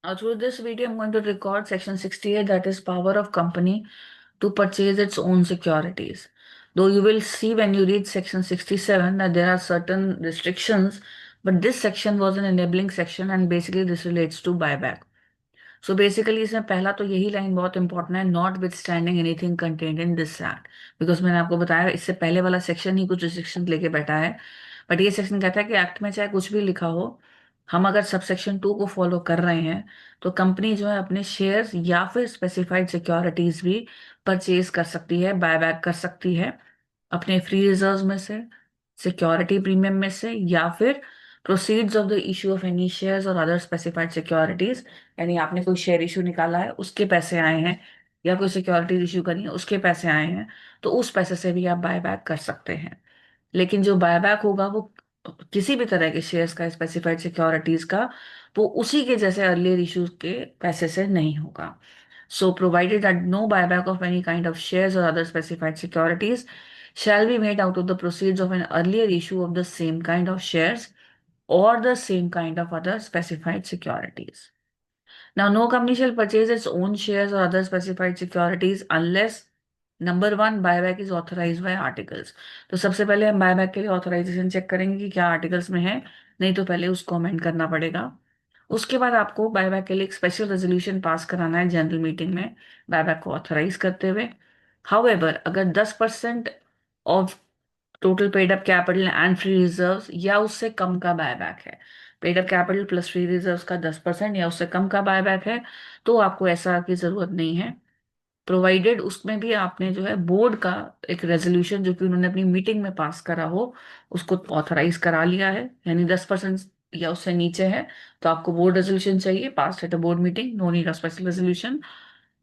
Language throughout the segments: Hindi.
Through this video, I'm going to record section 68, that is power of company to purchase its own securities. Though you will see when you read section 67 that there are certain restrictions, but this section was an enabling section and basically this relates to buyback. So basically इसमें पहला तो यही लाइन बहुत इंपॉर्टेंट है, not with standing anything contained in this act. Because मैंने आपको बताया इससे पहले वाला सेक्शन ही कुछ रिस्ट्रिक्शन लेके बैठा है, बट ये सेक्शन कहता है कि एक्ट में चाहे कुछ भी लिखा हो, हम अगर सब सेक्शन 2 को फॉलो कर रहे हैं तो कंपनी जो है अपने शेयर्स या फिर स्पेसिफाइड सिक्योरिटीज भी परचेज कर सकती है, बायबैक कर सकती है अपने फ्री रिजर्व में से, सिक्योरिटी प्रीमियम में से, या फिर proceeds of the issue of any shares और अदर स्पेसिफाइड सिक्योरिटीज। यानी आपने कोई शेयर इशू निकाला है, उसके पैसे आए हैं, या कोई सिक्योरिटीज इशू करी है, उसके पैसे आए हैं, तो उस पैसे से भी आप बायबैक कर सकते हैं। लेकिन जो बायबैक होगा वो किसी भी तरह के शेयर्स का, स्पेसिफाइड सिक्योरिटीज का, वो उसी के जैसे अर्लियर इशूज के पैसे से नहीं होगा। So provided that no buyback of any kind of shares और other specified securities shall be made out of the proceeds of an earlier issue of the same kind of shares or the same kind of other specified securities. Now, no company shall purchase its own shares or other specified securities unless number one, buyback is authorise by articles. तो सबसे पहले हम बायबैक के लिए ऑथराइजेशन चेक करेंगे कि क्या आर्टिकल्स में है, नहीं तो पहले उसको अमेंड करना पड़ेगा। उसके बाद आपको बायबैक के लिए एक स्पेशल रेजोल्यूशन पास कराना है जनरल मीटिंग में, बायबैक को ऑथराइज करते हुए। हाउएवर, अगर 10% of total paid up capital and free reserves या उससे कम का बायबैक है, paid up capital plus free reserves का 10% या उससे कम का बायबैक है, तो आपको ऐसा की जरूरत नहीं है। प्रोवाइडेड उसमें भी आपने जो है बोर्ड का एक रेजोल्यूशन जो कि उन्होंने अपनी मीटिंग में पास करा हो, उसको ऑथराइज करा लिया है, यानी 10% या उससे नीचे है तो आपको बोर्ड रेजोल्यूशन चाहिए, pass at a board meeting, no need of special resolution.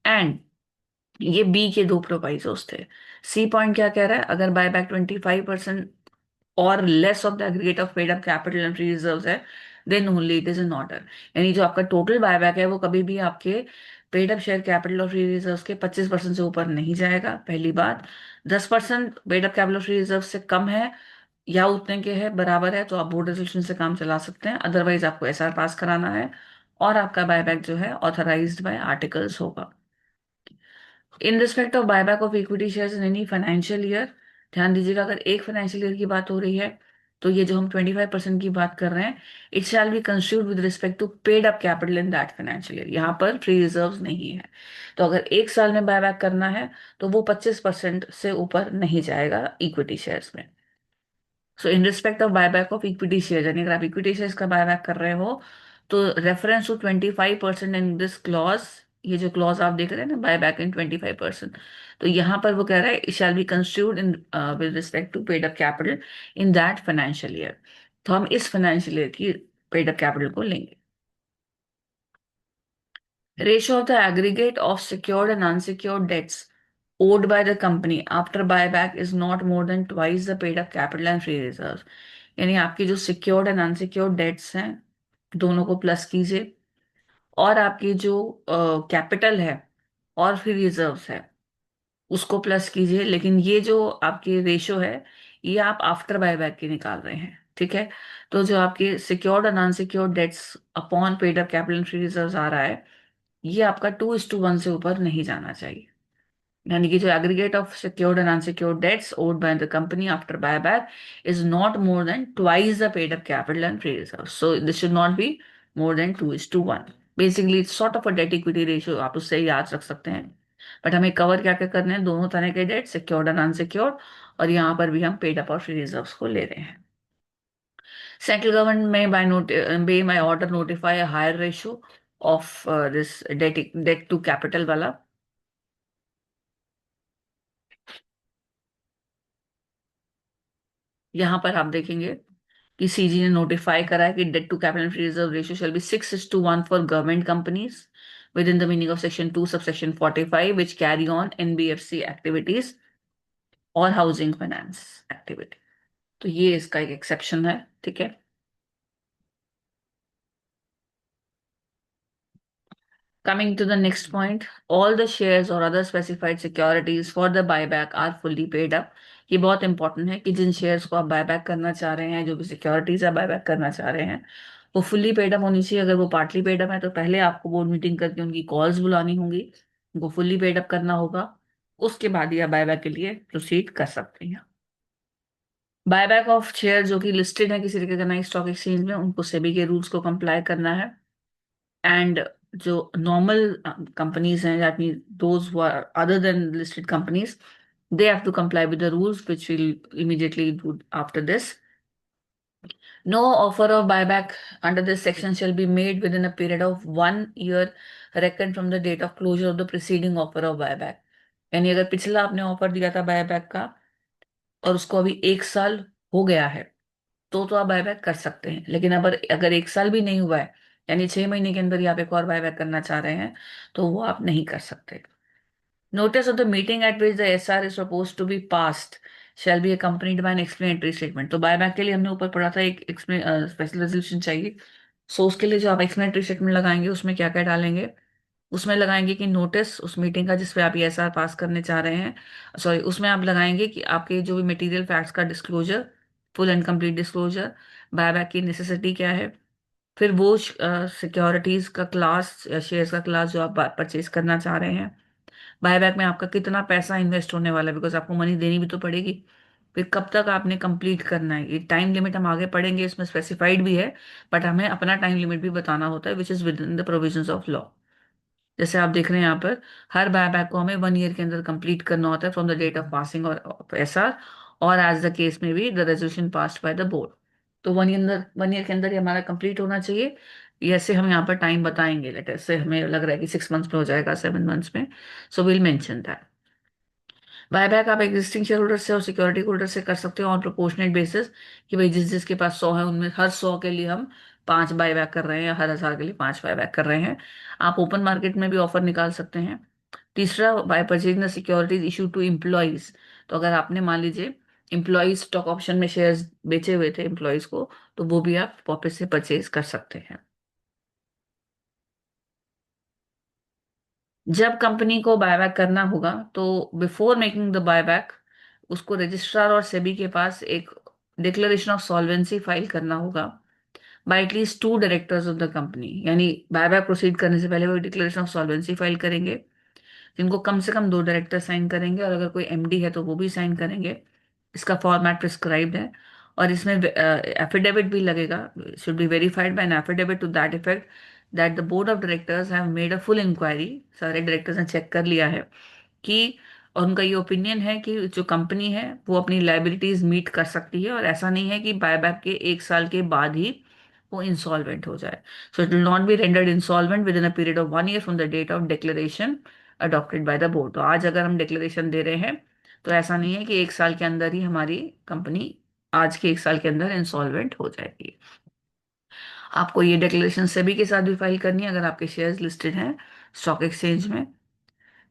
And ये बी के दो प्रोवाइजोस थे। सी पॉइंट क्या कह रहा है, अगर बायबैक 25% और less of the aggregate of paid up capital and free reserves है, then only it is in order. यानी जो आपका टोटल बायबैक है वो कभी भी आपके पेड अप शेयर कैपिटल और फ्री रिजर्व्स के 25% से ऊपर नहीं जाएगा, पहली बात। 10% paid up capital free reserve से कम है या उतने के है, बराबर है, तो आप बोर्ड रेजोल्यूशन से काम चला सकते हैं, अदरवाइज आपको एसआर पास कराना है और आपका बायबैक जो है ऑथराइज्ड बाय आर्टिकल्स होगा। इन respect of buyback of equity shares in any financial year, ध्यान दीजिएगा अगर एक फाइनेंशियल ईयर की बात हो रही है तो ये जो हम 25% की बात कर रहे हैं, it shall be consumed with respect to paid up capital in that financial year. यहाँ पर फ्री रिजर्व्स नहीं है, तो अगर एक साल में बायबैक करना है तो वो 25% से ऊपर नहीं जाएगा इक्विटी शेयर्स में। So in respect of buyback of equity share, यानी अगर आप इक्विटी शेयर्स का बायबैक कर रहे हो तो reference to 25% in this clause, ये जो क्लॉज आप देख रहे हैं ना, बायबैक इन 25%, तो यहाँ पर वो कह रहा है it shall be consumed in with respect to paid up capital in that financial year. तो हम इस फाइनेंशियल ईयर की पेड अप कैपिटल को लेंगे। Ratio of the aggregate of secured and unsecured debts owed by the company after buyback is not more than twice the paid up capital and free reserves। यानी आपकी जो सिक्योर्ड एंड अनसिक्योर्ड डेट्स हैं दोनों को प्लस कीजिए, और आपकी जो कैपिटल है और फ्री रिजर्व्स है उसको प्लस कीजिए, लेकिन ये जो आपकी रेशो है ये आप आफ्टर बायबैक की निकाल रहे हैं, ठीक है। तो जो आपके secured and unsecured debts upon paid up capital and free reserves आ रहा है, ये आपका 2:1 से ऊपर नहीं जाना चाहिए। यानी कि जो aggregate of secured and unsecured debts owed by the company after buyback is not more than twice the paid up capital and free reserve, so this should not be more than 2:1। Basically it's sort of a debt equity ratio, आप उससे याद रख सकते हैं। बट हमें कवर क्या क्या करने हैं, दोनों तरह के डेट, सिक्योर्ड एंड अनसिक्योर्ड, और यहाँ पर भी हम पेड अप और फ्री रिजर्व को ले रहे हैं। Central government may by order notify a higher ratio of this debt to capital वाला। यहाँ पर आप देखेंगे कि सीजी ने नोटिफाई करा है कि debt to capital free reserve ratio shall be 6:1 for government companies with in the meaning of section 2 subsection 45 which carry on NBFC activities और हाउसिंग फाइनेंस एक्टिविटी। तो ये इसका एक एक्सेप्शन है, ठीक है। Coming to the next point, all the shares or other specified securities for the buyback are fully paid up। ये बहुत इंपॉर्टेंट है कि जिन शेयर्स को आप बायबैक करना चाह रहे हैं, जो भी सिक्योरिटीज आप बायबैक करना चाह रहे हैं, वो फुल्ली पेड अप होनी चाहिए। अगर वो पार्टली पेड अप है तो पहले आपको बोर्ड मीटिंग करके उनकी कॉल्स बुलानी होंगी, उनको फुल्ली पेड अप करना होगा। उसके बाद ही आप बायबैक के लिए प्रोसीड कर सकते हैं। बायबैक ऑफ शेयर जो कि लिस्टेड है किसी रिकॉग्नाइज्ड स्टॉक एक्सचेंज में, उनको सेबी के रूल्स को कंप्लाई करना है। एंड जो नॉर्मल कंपनीज हैं, that mean those who are other than listed companies, they have to comply with the rules which will immediately do after this. No offer of buyback under this section shall be made within a period of 1 year reckoned from the date of closure of the preceding offer of buyback. यानी अगर पिछला आपने ऑफर दिया था बायबैक का और उसको अभी 1 साल हो गया है, तो आप बायबैक कर सकते हैं। लेकिन अगर अगर 1 साल भी नहीं हुआ है, यानी 6 महीने के अंदर ही आप एक और बायबैक करना चाह रहे हैं, तो वो आप नहीं कर सकते। Notice of the meeting at which the SR is supposed to be passed shall be accompanied by an explanatory statement. तो बायबैक के लिए हमने ऊपर पढ़ा था एक स्पेशल रेजोल्यूशन चाहिए। सो उसके लिए जो आप एक्सप्लेनेटरी स्टेटमेंट लगाएंगे उसमें क्या क्या डालेंगे, उसमें लगाएंगे कि नोटिस उस मीटिंग का जिसपे आप एसआर पास करने चाह रहे हैं, सॉरी, उसमें आप लगाएंगे कि आपके जो भी मटेरियल फैक्ट्स का disclosure, full and complete disclosure, buyback की नेसेसिटी क्या है, फिर वो सिक्योरिटीज का क्लास या शेयर्स का क्लास जो आप परचेज करना चाह रहे हैं, बायबैक में आपका कितना पैसा इन्वेस्ट होने वाला है, बिकॉज आपको मनी देनी भी तो पड़ेगी, फिर कब तक आपने कंप्लीट करना है। ये टाइम लिमिट हम आगे पढ़ेंगे, इसमें स्पेसिफाइड भी है, बट हमें अपना टाइम लिमिट भी बताना होता है which is with in the provisions of law. जैसे आप देख रहे हैं यहाँ पर, हर बायबैक को हमें 1 ईयर के अंदर कंप्लीट करना होता है from the date of passing और एसआर, और एज द केस में भी the resolution passed by the board. तो 1 ईयर के अंदर ही हमारा कंप्लीट होना चाहिए। ऐसे हम यहाँ पर टाइम बताएंगे, लेट से हमें लग रहा है कि 6 मंथ्स में हो जाएगा, 7 मंथ्स में, so will mention that. Buyback आप एग्जिस्टिंग शेयर होल्डर से और सिक्योरिटी होल्डर से कर सकते हो ऑन प्रोपोर्शनेट बेसिस, कि भाई जिस जिसके पास 100 है उनमें हर 100 के लिए हम 5 बायबैक कर रहे हैं, या हर 1000 के लिए 5 बायबैक कर रहे हैं। आप ओपन मार्केट में भी ऑफर निकाल सकते हैं। तीसरा, by purchasing the securities issue to employees. तो अगर आपने मान लीजिए एम्प्लॉइज स्टॉक ऑप्शन में शेयर्स बेचे हुए थे एम्प्लॉइज को, तो वो भी आप वापस से परचेज कर सकते हैं। जब कंपनी को बायबैक करना होगा तो बिफोर मेकिंग द बायबैक उसको रजिस्ट्रार और सेबी के पास एक डिक्लेरेशन ऑफ सॉल्वेंसी फाइल करना होगा bye at least 2 directors of the company. यानी बायबैक प्रोसीड करने से पहले वो डिक्लेरेशन ऑफ सॉल्वेंसी फाइल करेंगे, जिनको कम से कम 2 डायरेक्टर साइन करेंगे, और अगर कोई एमडी है तो वो भी साइन करेंगे। इसका फॉर्मेट प्रिस्क्राइब्ड है, और इसमें एफिडेविट भी लगेगा, should be verified by an affidavit to that effect that the board of directors have made a full inquiry. सारे डायरेक्टर्स ने चेक कर लिया है कि, और उनका ये ओपिनियन है कि जो कंपनी है वो अपनी लाइबिलिटीज मीट कर सकती है, और ऐसा नहीं है कि बायबैक के 1 साल के बाद ही वो इंसॉल्वेंट हो जाए। So it will not be rendered insolvent with in a period of 1 year from the date of declaration adopted by the board. तो आज अगर हम डिक्लेरेशन दे रहे हैं तो ऐसा नहीं है कि 1 साल के अंदर ही हमारी कंपनी आज के 1 साल के अंदर इंसॉल्वेंट हो जाएगी। आपको ये डिक्लेरेशन सेबी के साथ भी फाइल करनी है अगर आपके शेयर्स लिस्टेड हैं स्टॉक एक्सचेंज में।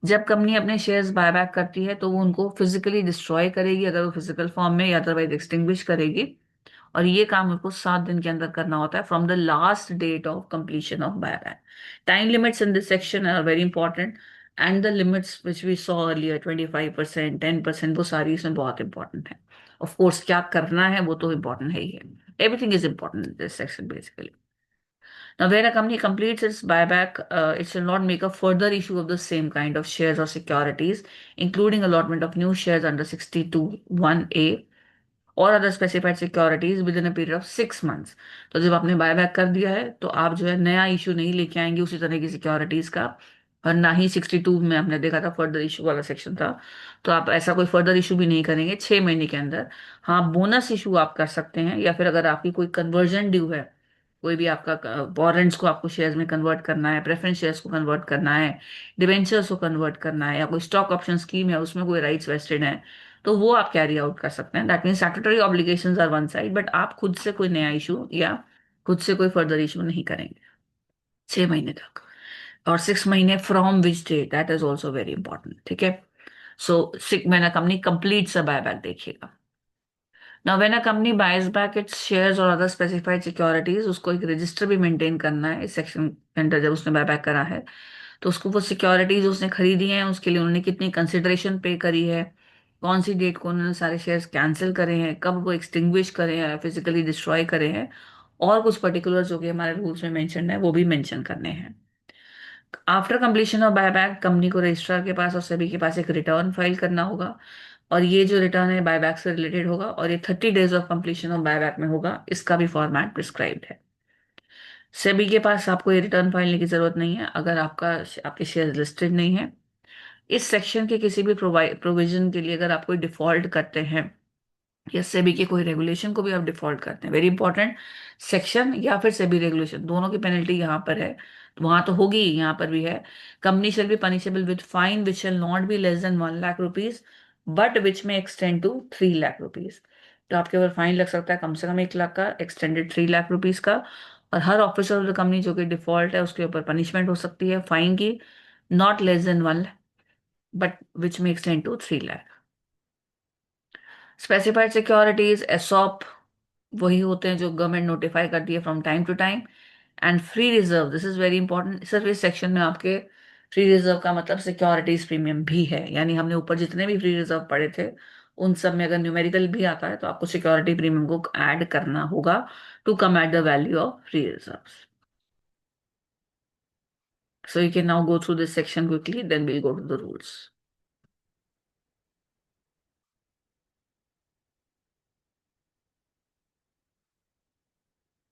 जब कंपनी अपने शेयर्स बायबैक करती है तो वो उनको फिजिकली डिस्ट्रॉय करेगी अगर वो फिजिकल फॉर्म में, या अदरवाइज एक्सटिंग्विश करेगी। और ये काम उनको 7 दिन के अंदर करना होता है from the last date of completion of buyback. Time limits in this section are very important, and the limits which we saw earlier 25%, 10%, वो सारी इसमें बहुत इंपॉर्टेंट है। ऑफ कोर्स क्या करना है वो तो इंपॉर्टेंट है ही है। Everything is important in this section basically. Now, when a company completes its buyback, it shall not make a further issue of the same kind of shares or securities, including allotment of new shares under 62(1)(a और other specified securities with in a period of 6 months. तो जब आपने बायबैक कर दिया है तो आप जो है नया इशू नहीं लेके आएंगे उसी तरह की सिक्योरिटीज का, और ना ही 62 में हमने देखा था फर्दर इशू वाला सेक्शन था, तो आप ऐसा कोई फर्दर इशू भी नहीं करेंगे 6 महीने के अंदर। हाँ, बोनस इशू आप कर सकते हैं, या फिर अगर आपकी कोई कन्वर्जन ड्यू है, कोई भी आपका वारंट्स को आपको शेयर्स में कन्वर्ट करना है, प्रेफरेंस शेयर्स को कन्वर्ट करना है, डिबेंचर्स को कन्वर्ट करना है, या कोई स्टॉक ऑप्शन स्कीम है उसमें कोई राइट्स वेस्टेड है, तो वो आप कैरी आउट कर सकते हैं। That mean statutory obligations are one side, but आप खुद से कोई नया इशू या खुद से कोई फर्दर इशू नहीं करेंगे 6 महीने तक। और 6 महीने from which date, that is also very important, ठीक है। सो 6 महीना कंपनी कंप्लीट सा बायबैक देखिएगा। Now, when a company buys back its shares or other specified securities, उसको एक रजिस्टर भी मेंटेन करना है इस सेक्शन के अंदर। जब उसने बायबैक करा है तो उसको वो सिक्योरिटीज उसने खरीदी हैं उसके लिए उन्होंने कितनी कंसिडरेशन पे करी है, कौन सी डेट को उन्होंने सारे शेयर्स कैंसिल करे हैं, कब वो एक्सटिंग्विश करे हैं, फिजिकली डिस्ट्रॉय करे हैं, और कुछ पर्टिकुलर जो कि हमारे रूल्स में मेंशन है वो भी मेंशन करने हैं। After completion of buyback company को रजिस्ट्रार के पास और सभी के पास एक रिटर्न फाइल करना होगा, और ये जो रिटर्न है बायबैक से रिलेटेड होगा, और ये 30 days of completion of buyback में होगा। इसका भी फॉर्मेट प्रिस्क्राइब्ड है। सेबी के पास आपको ये रिटर्न फाइल लेने की जरूरत नहीं है अगर आपके शेयर लिस्टेड नहीं है। इस सेक्शन के किसी भी प्रोविजन के लिए अगर आप कोई डिफॉल्ट करते हैं या सेबी के कोई रेगुलेशन को भी आप डिफॉल्ट करते हैं, वेरी इंपॉर्टेंट, सेक्शन या फिर सेबी रेगुलेशन दोनों की पेनल्टी यहाँ पर है, तो वहां तो होगी ही, यहाँ पर भी है। Company shall be punishable with fine which shall not be less than 1 lakh rupees but which में एक्सटेंड टू 3 लाख रुपीज। तो आपके ऊपर फाइन लग सकता है कम से कम 1 लाख का, एक्सटेंडेड 3 लाख रुपीज का। और हर ऑफिसर ऑफ द कंपनी जो कि डिफॉल्ट है उसके ऊपर पनिशमेंट हो सकती है फाइन की, not less than 1 but which में extend to 3 lakh. Specified securities ESOP वही होते हैं जो गवर्नमेंट नोटिफाई करती है from time to time. And free reserve, this is very important, सिर्फ इस सेक्शन में आपके फ्री रिजर्व का मतलब सिक्योरिटीज प्रीमियम भी है, यानी हमने ऊपर जितने भी फ्री रिजर्व पढ़े थे उन सब में अगर न्यूमेरिकल भी आता है तो आपको सिक्योरिटी प्रीमियम को ऐड करना होगा to come at the value of free reserve. So you can now go through this section quickly, then we'll go to the rules.